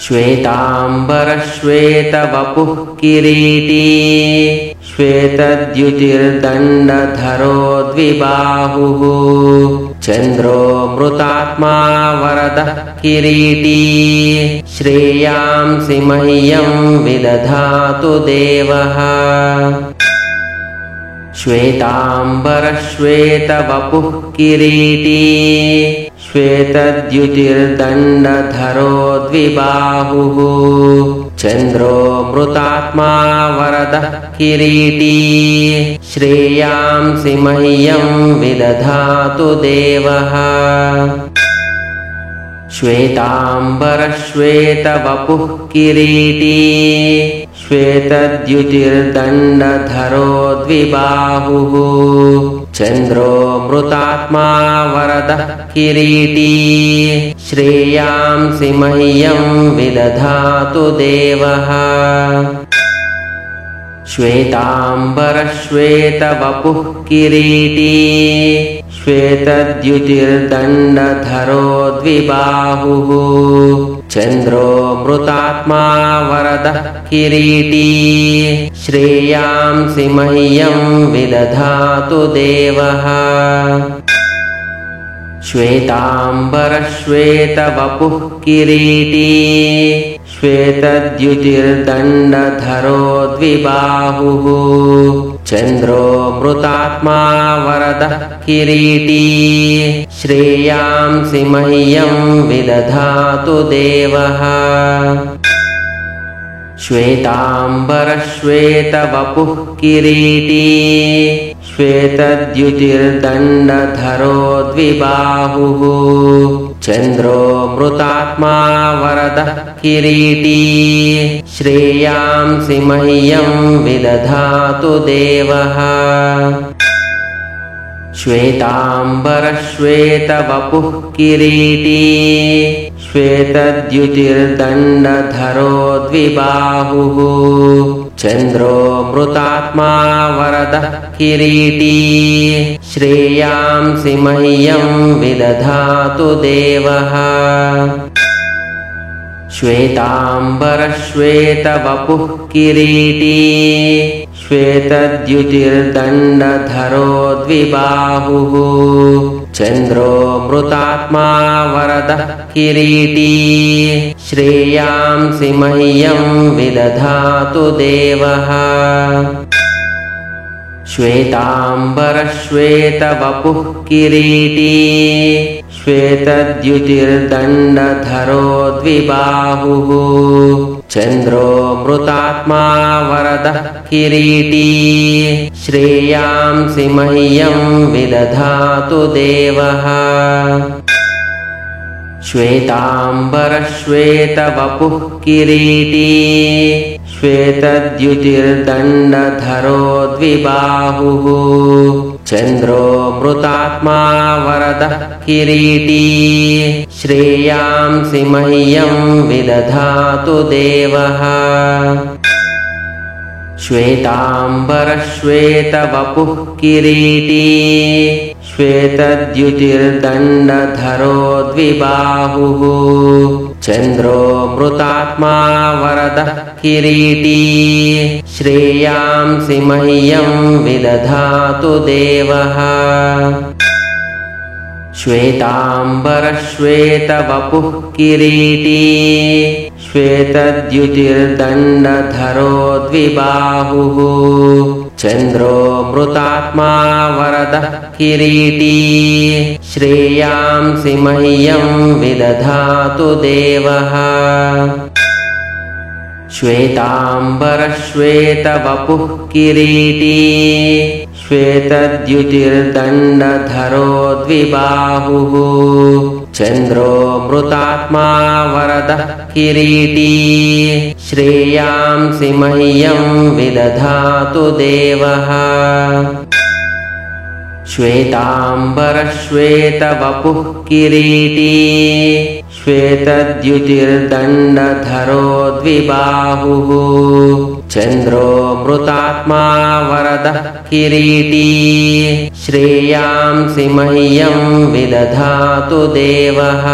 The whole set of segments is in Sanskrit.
श्वेतांबरश्वेतवपुः किरीटी श्वेतद्युतिर्दण्डधरो द्विबाहुः चन्द्रो मृतात्मा वरदः किरीटी श्रेयांसि मह्यं विदधातु देवः। श्वेतांबरश्वेतवपुः किरीटी श्वेतद्युतिर्दण्डधरो द्विबाहुः चन्द्रो मृतात्मा वरदः किरीटी श्रेयांसि मह्यं विदधातु देवः। श्वेतांबरश्वेतवपुः किरीटी श्वेतद्युतिर्दण्डधरो द्विबाहुः चन्द्रो मृतात्मा वरदः किरीटी श्रेयांसि मह्यं विदधातु देवः। श्वेतांबरश्वेतवपुः किरीटी श्वेतद्युतिर्दण्डधरो द्विबाहुः चन्द्रो मृतात्मा वरदः किरीटी श्रेयांसि मह्यं विदधातु देवः। श्वेतांबरश्वेतवपुः किरीटी श्वेतद्युतिर्दण्डधरो द्विबाहुः चन्द्रो मृतात्मा वरदः किरीटी श्रेयांसि मह्यं विदधातु देवः। श्वेतांबरश्वेतवपुः किरीटी श्वेतद्युतिर्दण्डधरो द्विबाहुः चन्द्रो मृतात्मा वरदः किरीटी श्रेयांसि मह्यं विदधातु देवः। श्वेतांबरश्वेतवपुः किरीटी श्वेतद्युतिर्दण्डधरो द्विबाहुः चन्द्रो मृतात्मा वरदः किरीटी श्रेयांसि मह्यं विदधातु देवः। श्वेतांबरश्वेतवपुः किरीटी श्वेतद्युतिर्दण्डधरो द्विबाहुः चन्द्रो मृतात्मा वरदः किरीटी श्रेयांसि मह्यं विदधातु देवः। श्वेतांबरश्वेतवपुः किरीटी श्वेतद्युतिर्दण्डधरो द्विबाहुः चन्द्रो मृतात्मा वरदः किरीटी श्रेयांसि मह्यं विदधातु देवः। श्वेतांबरश्वेतवपुः किरीटी श्वेतद्युतिर्दण्डधरो द्विबाहुः चन्द्रो मृतात्मा वरदः किरीटी श्रेयांसि मह्यं विदधातु देवः। श्वेतांबरश्वेतवपुः किरीटी श्वेतद्युतिर्दण्डधरो द्विबाहुः चन्द्रो मृतात्मा वरदः किरीटी श्रेयांसि मह्यं विदधातु देवः। श्वेतांबरश्वेतवपुः किरीटी श्वेतद्युतिर्दण्डधरो द्विबाहुः चन्द्रो मृतात्मा वरदः किरीटी श्रेयांसि मह्यं विदधातु देवः। श्वेतांबरश्वेतवपुः किरीटी श्वेतद्युतिर्दण्डधरो द्विबाहुः चन्द्रो मृतात्मा वरदः किरीटी श्रेयांसि मह्यं विदधातु देवः। श्वेतांबरश्वेतवपुः किरीटी श्वेतद्युतिर्दण्डधरो द्विबाहुः चन्द्रो मृतात्मा वरदः किरीटी श्रेयांसि मह्यं विदधातु देवः।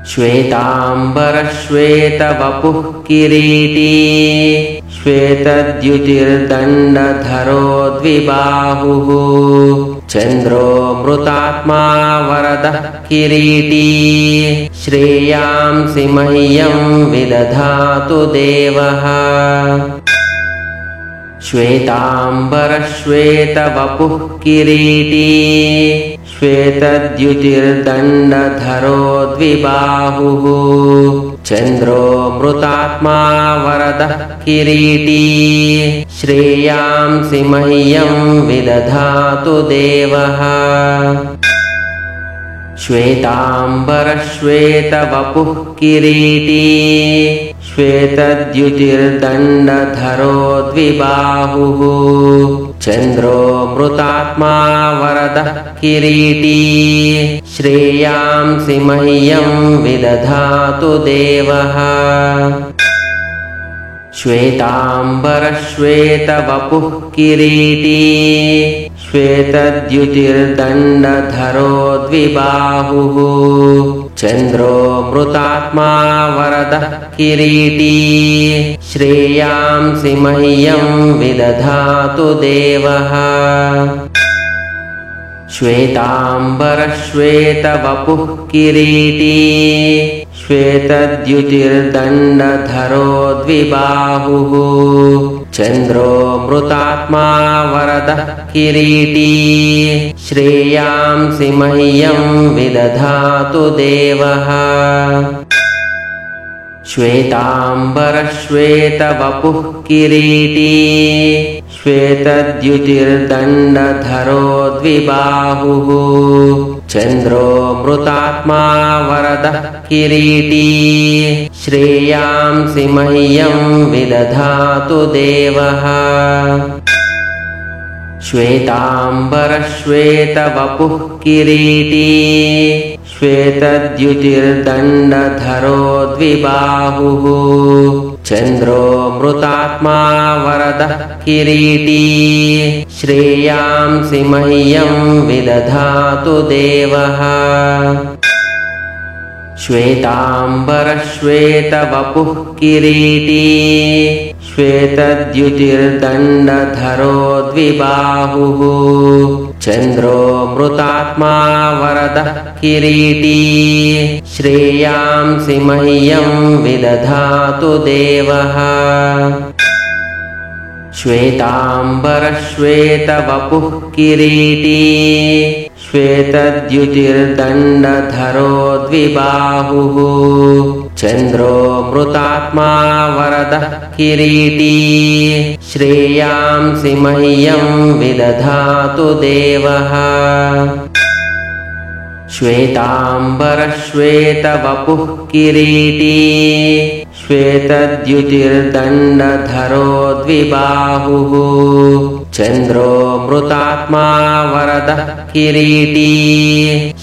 श्वेताम्बरश्वेतवपुः किरीटी श्वेतद्युतिर्दण्डधरो द्विबाहुः चन्द्रो मृतात्मा वरदः किरीटी श्रेयांसि मह्यं विदधातु देवः श्वेताम्बरश्वेतवपुः किरीटी श्वेतद्युतिर्दण्डधरो द्विबाहुः चन्द्रो मृतात्मा वरदः किरीटी श्रेयांसि मह्यं विदधातु देवः श्वेताम्बरश्वेतवपुः किरीटी श्वेतद्युतिर्दण्डधरो द्विबाहुः चन्द्रो मृतात्मा वरदः किरीटी श्रेयांसि मह्यं विदधातु देवः श्वेताम्बरश्वेतवपुः किरीटी श्वेतद्युतिर्दण्डधरो द्विबाहुः चन्द्रो मृतात्मा वरदः किरीटी श्रेयांसि मह्यं विदधातु देवः श्वेताम्बरश्वेतवपुः किरीटी श्वेतद्युतिर्दण्डधरो द्विबाहुः चन्द्रो मृतात्मा वरदः किरीटी श्रेयांसि मह्यं विदधातु देवः श्वेताम्बरश्वेतवपुः किरीटी श्वेतद्युतिर्दण्डधरो द्विबाहुः चन्द्रो मृतात्मा वरदः किरीटी श्रेयांसि मह्यं विदधातु देवः श्वेताम्बरश्वेतवपुः किरीटी श्वेतद्युतिर्दण्डधरो द्विबाहुः चन्द्रो मृतात्मा वरदः किरीटी श्रेयांसि मह्यं विदधातु देवः श्वेताम्बरश्वेतवपुः किरीटी श्वेतद्युतिर्दण्डधरो द्विबाहुः चन्द्रो मृतात्मा वरदः किरीटी श्रेयांसि मह्यं विदधातु देवः श्वेताम्बरश्वेतवपुः किरीटी श्वेतद्युतिर्दण्डधरो द्विबाहुः चन्द्रो मृतात्मा वरदः किरीटी श्रेयांसि मह्यं विदधातु देवः श्वेताम्बरश्वेतवपुः किरीटी श्वेतद्युतिर्दण्डधरो द्विबाहुः चन्द्रो मृतात्मा वरदः किरीटी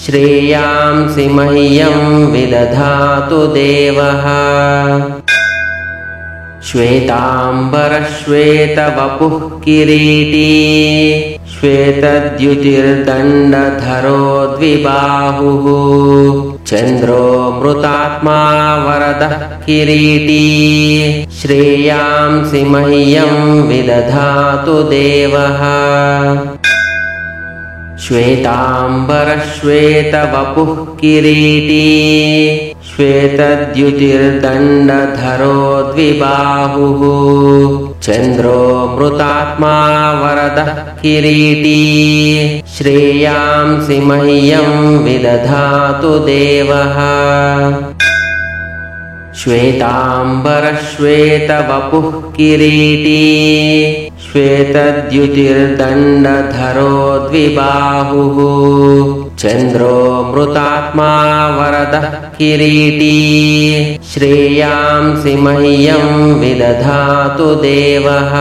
श्रेयांसि मह्यं विदधातु देवः श्वेताम्बरश्वेतवपुः किरीटी श्वेतद्युतिर्दण्डधरो द्विबाहुः चन्द्रो मृतात्मा वरदः किरीटी श्रेयांसि मह्यं विदधातु देवः श्वेताम्बरश्वेतवपुः किरीटी श्वेतद्युतिर्दण्डधरो द्विबाहुः चन्द्रो मृतात्मा वरदः किरीटी श्रेयांसि मह्यं विदधातु देवः श्वेताम्बरश्वेतवपुः किरीटी श्वेतद्युतिर्दण्डधरो द्विबाहुः चन्द्रो मृतात्मा वरदः किरीटी श्रेयांसि मह्यं विदधातु देवः